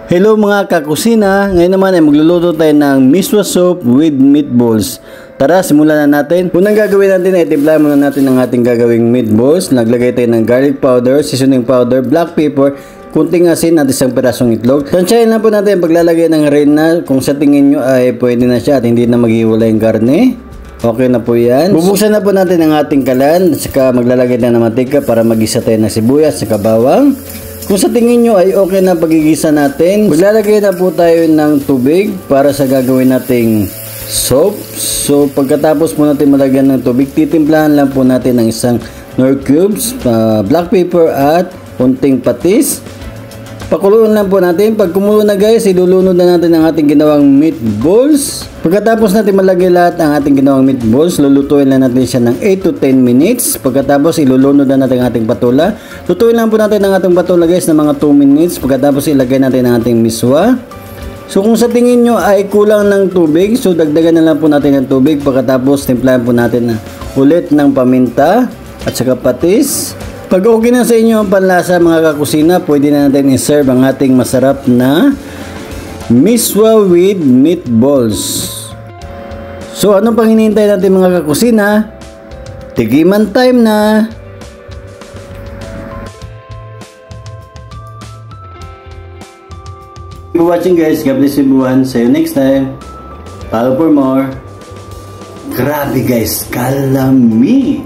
Hello mga kakusina, ngayon naman ay magluluto tayo ng miswa soup with meatballs. Tara, simulan na natin. Unang gagawin natin ay timplahan muna natin ang ating gagawing meatballs. Naglagay tayo ng garlic powder, seasoning powder, black pepper, kunting asin at isang pirasong itlog. Tansyahin lang po natin ang paglalagay ng harina kung sa tingin nyo ay pwede na siya at hindi na maghiwalay yung karne. Okay na po yan. Bubuksan na po natin ang ating kalan at saka maglalagay na ng mantika para magisa tayo ng sibuyas at bawang. Kung sa tingin nyo ay okay na pagigisa natin, maglalagay na po tayo ng tubig para sa gagawin nating soup. So pagkatapos po natin malagyan ng tubig, titimplahan lang po natin ng isang nor cubes, black pepper at kunting patis. Pakuluan lang po natin. Pag kumulo na guys, ilulunod na natin ang ating ginawang meatballs. Pagkatapos natin malagay lahat ang ating ginawang meatballs, lulutuin lang natin siya ng 8 to 10 minutes. Pagkatapos ilulunod na natin ang ating patula. Lutuin lang po natin ang ating patula guys ng mga 2 minutes. Pagkatapos ilagay natin ang ating miswa. So kung sa tingin nyo ay kulang ng tubig, so dagdagan na lang po natin ng tubig. Pagkatapos timplahan po natin ulit ng paminta at saka patis. Pag okay na sa inyo ang panlasa mga kakusina, pwede na natin i-serve ang ating masarap na miswa with meatballs. So ano pang hinihintay natin mga kakusina? Tikiman time na! Thank you for watching guys. God bless everyone. See you next time. Follow for more. Grabe guys, kalami!